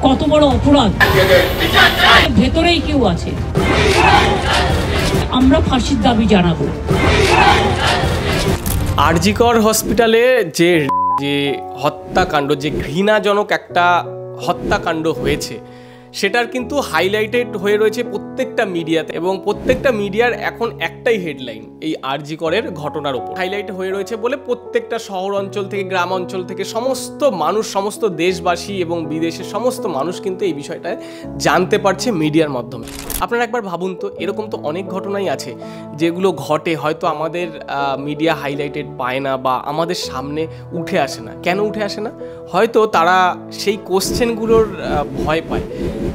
কত বড় অপরাধ, ভেতরেই কেউ আছে। আমরা ফাঁসির দাবি জানাবো। আরজি কর হসপিটালে যে হত্যাকাণ্ড, যে ঘৃণাজনক একটা হত্যাকাণ্ড হয়েছে, সেটার কিন্তু হাইলাইটেড হয়ে রয়েছে প্রত্যেকটা মিডিয়াতে, এবং প্রত্যেকটা মিডিয়ার এখন একটাই হেডলাইন এই আরজি করের ঘটনার উপর হাইলাইট হয়ে রয়েছে বলে প্রত্যেকটা শহর অঞ্চল থেকে গ্রাম অঞ্চল থেকে সমস্ত মানুষ, সমস্ত দেশবাসী এবং বিদেশের সমস্ত মানুষ কিন্তু এই বিষয়টায় জানতে পারছে মিডিয়ার মাধ্যমে। আপনারা একবার ভাবুন তো, এরকম তো অনেক ঘটনাই আছে যেগুলো ঘটে, হয়তো আমাদের মিডিয়া হাইলাইটেড পায় না বা আমাদের সামনে উঠে আসে না। কেন উঠে আসে না? হয়তো তারা সেই কোশ্চেনগুলোর ভয় পায়,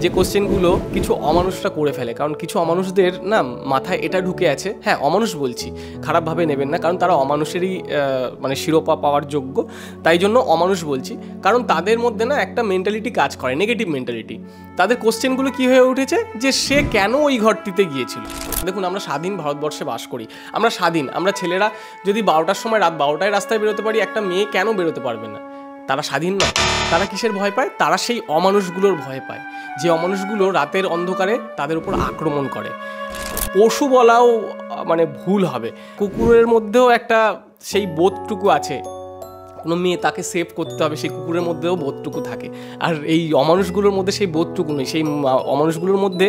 যে কোশ্চেনগুলো কিছু অমানুষরা করে ফেলে। কারণ কিছু অমানুষদের না মাথায় এটা ঢুকে আছে, হ্যাঁ অমানুষ বলছি, খারাপভাবে নেবেন না, কারণ তারা অমানুষেরই মানে শিরোপা পাওয়ার যোগ্য, তাই জন্য অমানুষ বলছি। কারণ তাদের মধ্যে না একটা মেন্টালিটি কাজ করে, নেগেটিভ মেন্টালিটি। তাদের কোশ্চেনগুলো কী হয়ে উঠেছে, যে সে কেন ওই ঘরটিতে গিয়েছিল। দেখুন, আমরা স্বাধীন ভারতবর্ষে বাস করি, আমরা স্বাধীন। আমরা ছেলেরা যদি 12টার সময়, রাত 12টায় রাস্তায় বেরোতে পারি, একটা মেয়ে কেন বেরোতে পারবে না? তারা স্বাধীন নয়। তারা কিসের ভয় পায়? তারা সেই অমানুষগুলোর ভয় পায়, যে অমানুষগুলো রাতের অন্ধকারে তাদের উপর আক্রমণ করে। পশু বলাও মানে ভুল হবে। কুকুরের মধ্যেও একটা সেই বোধটুকু আছে, কোনো মেয়ে তাকে সেভ করতে হবে, সেই কুকুরের মধ্যেও বোধটুকু থাকে। আর এই অমানুষগুলোর মধ্যে সেই বোধটুকু নেই। সেই অমানুষগুলোর মধ্যে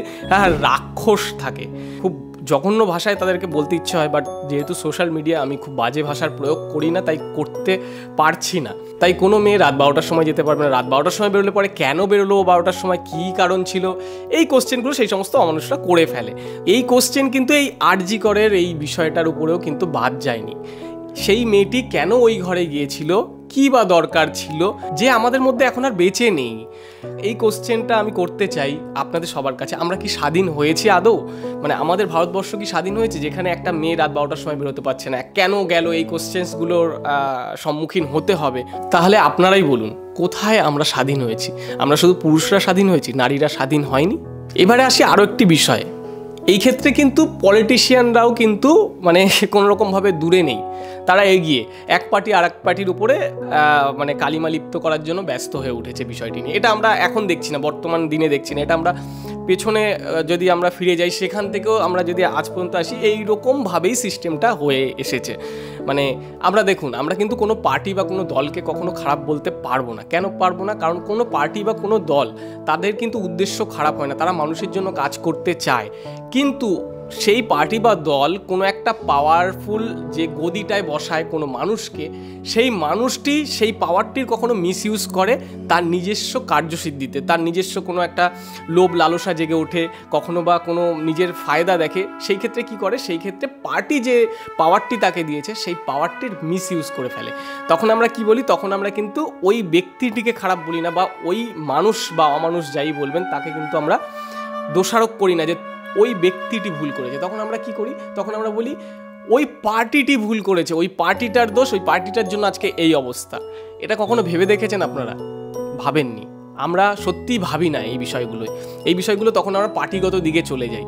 রাক্ষস থাকে। খুব জঘন্য ভাষায় তাদেরকে বলতে ইচ্ছে হয়, বাট যেহেতু সোশ্যাল মিডিয়া, আমি খুব বাজে ভাষার প্রয়োগ করি না, তাই করতে পারছি না। তাই কোনো মেয়ে রাত 12টার সময় যেতে পারবে না। রাত 12টার সময় বেরোলে পরে কেন বেরোলো, 12টার সময় কী কারণ ছিল, এই কোশ্চেনগুলো সেই সমস্ত অমানুষরা করে ফেলে। এই কোশ্চেন কিন্তু এই আরজি করের এই বিষয়টার উপরেও কিন্তু বাদ যায়নি। সেই মেয়েটি কেন ওই ঘরে গিয়েছিল, কী বা দরকার ছিল, যে আমাদের মধ্যে এখন আর বেঁচে নেই। এই কোশ্চেনটা আমি করতে চাই আপনাদের সবার কাছে। আমরা কি স্বাধীন হয়েছি আদৌ? মানে আমাদের ভারতবর্ষ কি স্বাধীন হয়েছে, যেখানে একটা মেয়ে রাত 12টার সময় বেরোতে পারছে না? কেন গেল? এই কোশ্চেন্সগুলোর সম্মুখীন হতে হবে। তাহলে আপনারাই বলুন, কোথায় আমরা স্বাধীন হয়েছি? আমরা শুধু পুরুষরা স্বাধীন হয়েছি, নারীরা স্বাধীন হয়নি? এবারে আসি আরও একটি বিষয়। এই ক্ষেত্রে কিন্তু পলিটিশিয়ানরাও কিন্তু মানে কোনোরকমভাবে দূরে নেই। তারা এগিয়ে এক পার্টি আর এক পার্টির উপরে মানে কালিমা লিপ্ত করার জন্য ব্যস্ত হয়ে উঠেছে বিষয়টি নিয়ে। এটা আমরা এখন দেখছি না, বর্তমান দিনে দেখছি না। এটা আমরা পেছনে যদি আমরা ফিরে যাই, সেখান থেকেও আমরা যদি আজ পর্যন্ত আসি, এই রকমভাবেই সিস্টেমটা হয়ে এসেছে। মানে আমরা দেখুন, আমরা কিন্তু কোনো পার্টি বা কোনো দলকে কখনো খারাপ বলতে পারবো না। কেন পারবো না? কারণ কোনো পার্টি বা কোনো দল, তাদের কিন্তু উদ্দেশ্য খারাপ হয় না, তারা মানুষের জন্য কাজ করতে চায়। কিন্তু সেই পার্টি বা দল কোনো একটা পাওয়ারফুল যে গদিটায় বসায় কোনো মানুষকে, সেই মানুষটি সেই পাওয়ারটির কখনো মিসইউজ করে তার নিজস্ব কার্যসিদ্ধিতে, তার নিজস্ব কোনো একটা লোভ লালসা জেগে ওঠে, কখনো বা কোনো নিজের ফায়দা দেখে। সেই ক্ষেত্রে কি করে? সেই ক্ষেত্রে পার্টি যে পাওয়ারটি তাকে দিয়েছে, সেই পাওয়ারটির মিসইউজ করে ফেলে। তখন আমরা কি বলি? তখন আমরা কিন্তু ওই ব্যক্তিটিকে খারাপ বলি না, বা ওই মানুষ বা অমানুষ যাই বলবেন, তাকে কিন্তু আমরা দোষারোপ করি না যে ওই ব্যক্তিটি ভুল করেছে। তখন আমরা কি করি? তখন আমরা বলি ওই পার্টিটি ভুল করেছে, ওই পার্টিটার দোষ, ওই পার্টিটার জন্য আজকে এই অবস্থা। এটা কখনো ভেবে দেখেছেন আপনারা? ভাবেননি। আমরা সত্যিই ভাবি না এই বিষয়গুলো তখন আমরা পার্টিগত দিকে চলে যাই।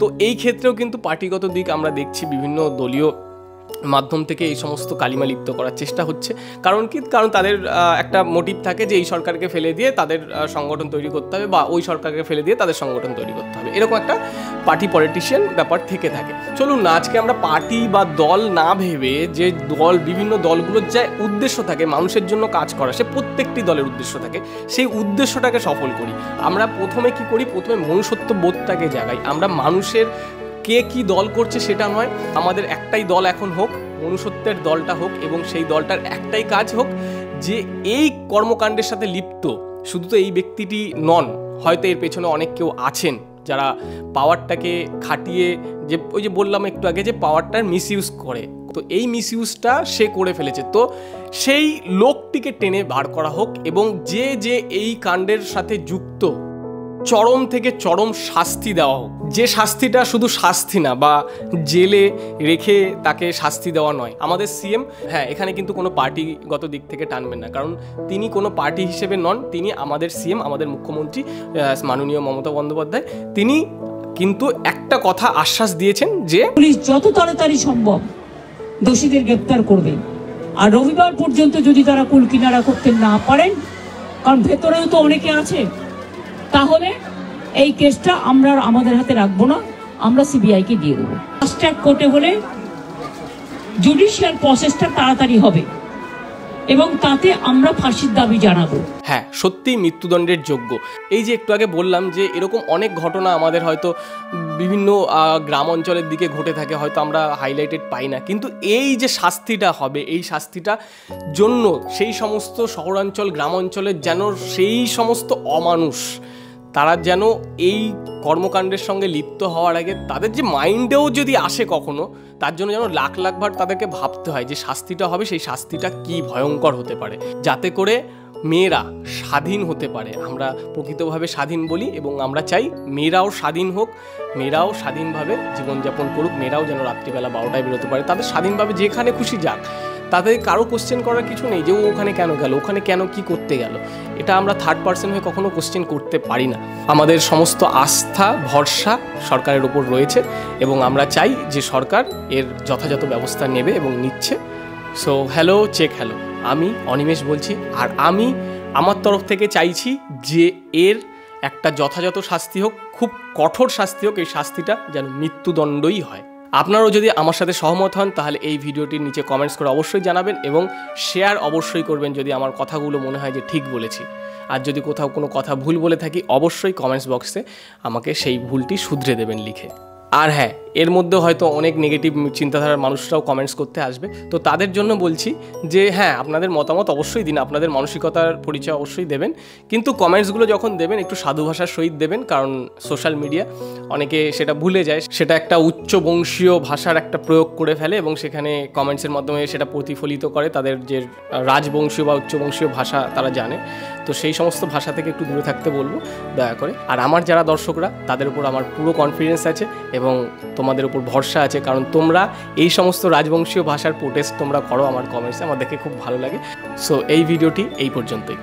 তো এই ক্ষেত্রেও কিন্তু পার্টিগত দিক আমরা দেখছি, বিভিন্ন দলীয় মাধ্যম থেকে এই সমস্ত কালিমা লিপ্ত করার চেষ্টা হচ্ছে। কারণ কি? কারণ তাদের একটা মোটিভ থাকে যে এই সরকারকে ফেলে দিয়ে তাদের সংগঠন তৈরি করতে হবে, বা ওই সরকারকে ফেলে দিয়ে তাদের সংগঠন তৈরি করতে হবে। এরকম একটা পার্টি পলিটিশিয়ান ব্যাপার থেকে থাকে। চলুন না, আজকে আমরা পার্টি বা দল না ভেবে, যে দল, বিভিন্ন দলগুলোর যে উদ্দেশ্য থাকে মানুষের জন্য কাজ করা, সে প্রত্যেকটি দলের উদ্দেশ্য থাকে, সেই উদ্দেশ্যটাকে সফল করি। আমরা প্রথমে কি করি? প্রথমে মনুষ্যত্ব বোধটাকে জাগাই। আমরা মানুষের কে কি দল করছে সেটা নয়, আমাদের একটাই দল এখন হোক, মনুষ্যত্বের দলটা হোক, এবং সেই দলটার একটাই কাজ হোক যে এই কর্মকাণ্ডের সাথে লিপ্ত শুধু তো এই ব্যক্তিটি নন, হয়তো এর পেছনে অনেক কেউ আছেন যারা পাওয়ারটাকে খাটিয়ে, যে ওই যে বললাম একটু আগে, যে পাওয়ারটার মিসইউজ করে। তো এই মিসইউজটা সে করে ফেলেছে, তো সেই লোকটিকে টেনে বার করা হোক, এবং যে যে এই কাণ্ডের সাথে যুক্ত, চরম থেকে চরম শাস্তি দেওয়া হোক। যে শাস্তিটা শুধু শাস্তি না, বা জেলে রেখে তাকে শাস্তি দেওয়া নয়। আমাদের সিএম, হ্যাঁ এখানে কিন্তু কোনো পার্টিগত দিক থেকে টানবেন না, কারণ তিনি কোনো পার্টি হিসেবে নন, তিনি আমাদের সিএম, আমাদের মুখ্যমন্ত্রী মাননীয় মমতা বন্দ্যোপাধ্যায়। তিনি কিন্তু একটা কথা আশ্বাস দিয়েছেন যে পুলিশ যত তাড়াতাড়ি সম্ভব দোষীদের গ্রেপ্তার করবে। আর রবিবার পর্যন্ত যদি তারা কুল কিনারা করতে না পারেন, কারণ ভেতরেও তো অনেকে আছে তাহলে এই কেসটা আমরা আমাদের হাতে রাখবো না, আমরা সিবিআইকে দিয়ে দেবো। ফাস্ট ট্র্যাক কোর্টে হলে জুডিশিয়াল প্রসেসটা তাড়াতাড়ি হবে এবং তাতে আমরা ফাঁসির দাবি জানাবো। হ্যাঁ, সত্যি মৃত্যুদণ্ডের যোগ্য। এই যে একটু আগে বললাম যে এরকম অনেক ঘটনা আমাদের হয়তো বিভিন্ন গ্রাম অঞ্চলের দিকে ঘটে থাকে, হয়তো আমরা হাইলাইটেড পাই না, কিন্তু এই যে শাস্তিটা হবে, এই শাস্তিটা জন্য সেই সমস্ত শহরাঞ্চল গ্রাম অঞ্চলের যেন সেই সমস্ত অমানুষ তারা যেন এই কর্মকাণ্ডের সঙ্গে লিপ্ত হওয়ার আগে তাদের যে মাইন্ডেও যদি আসে কখনো, তার জন্য যেন লাখ লাখবার তাদেরকে ভাবতে হয় যে শাস্তিটা হবে সেই শাস্তিটা কি ভয়ঙ্কর হতে পারে, যাতে করে মেয়েরা স্বাধীন হতে পারে। আমরা প্রকৃতভাবে স্বাধীন বলি এবং আমরা চাই মেয়েরাও স্বাধীন হোক, মেয়েরাও স্বাধীনভাবে জীবনযাপন করুক, মেয়েরাও যেন রাত্রিবেলা 12টায় বেরোতে পারে, তাদের স্বাধীনভাবে যেখানে খুশি যাক, তাদের কারো কোশ্চেন করার কিছু নেই যে ও ওখানে কেন গেল, ওখানে কেন কি করতে গেল। এটা আমরা থার্ড পার্সন হয়ে কখনো কোশ্চেন করতে পারি না। আমাদের সমস্ত আস্থা ভরসা সরকারের উপর রয়েছে এবং আমরা চাই যে সরকার এর যথাযথ ব্যবস্থা নেবে এবং নিচ্ছে। সো হ্যালো চেক হ্যালো, আমি অনিমেষ বলছি, আর আমি আমার তরফ থেকে চাইছি যে এর একটা যথাযথ শাস্তি হোক, খুব কঠোর শাস্তি হোক, এই শাস্তিটা যেন মৃত্যুদণ্ডই হয়। আপনারাও যদি আমার সাথে সহমত হন তাহলে এই ভিডিওটির নিচে কমেন্টস করে অবশ্যই জানাবেন এবং শেয়ার অবশ্যই করবেন যদি আমার কথাগুলো মনে হয় যে ঠিক বলেছি। আর যদি কোথাও কোনো কথা ভুল বলে থাকি অবশ্যই কমেন্টস বক্সে আমাকে সেই ভুলটি শুধরে দেবেন লিখে। আর হ্যাঁ, এর মধ্যে হয়তো অনেক নেগেটিভ চিন্তাধারার মানুষরাও কমেন্টস করতে আসবে, তো তাদের জন্য বলছি যে হ্যাঁ, আপনাদের মতামত অবশ্যই দিন, আপনাদের মানসিকতার পরিচয় অবশ্যই দেবেন, কিন্তু কমেন্টসগুলো যখন দেবেন একটু সাধু ভাষার সহিত দেবেন, কারণ সোশ্যাল মিডিয়া অনেকে সেটা ভুলে যায়, সেটা একটা উচ্চ বংশীয় ভাষার একটা প্রয়োগ করে ফেলে এবং সেখানে কমেন্টসের মাধ্যমে সেটা প্রতিফলিত করে তাদের যে রাজবংশীয় বা উচ্চবংশীয় ভাষা তারা জানে। তো সেই সমস্ত ভাষা থেকে একটু দূরে থাকতে বলবো দয়া করে। আর আমার যারা দর্শকরা তাদের উপর আমার পুরো কনফিডেন্স আছে এবং তোমাদের উপর ভরসা আছে, কারণ তোমরা এই সমস্ত রাজবংশীয় ভাষার প্রোটেস্ট তোমরা করো আমার কমেন্টসে, আমার দেখে খুব ভালো লাগে। সো এই ভিডিওটি এই পর্যন্তই।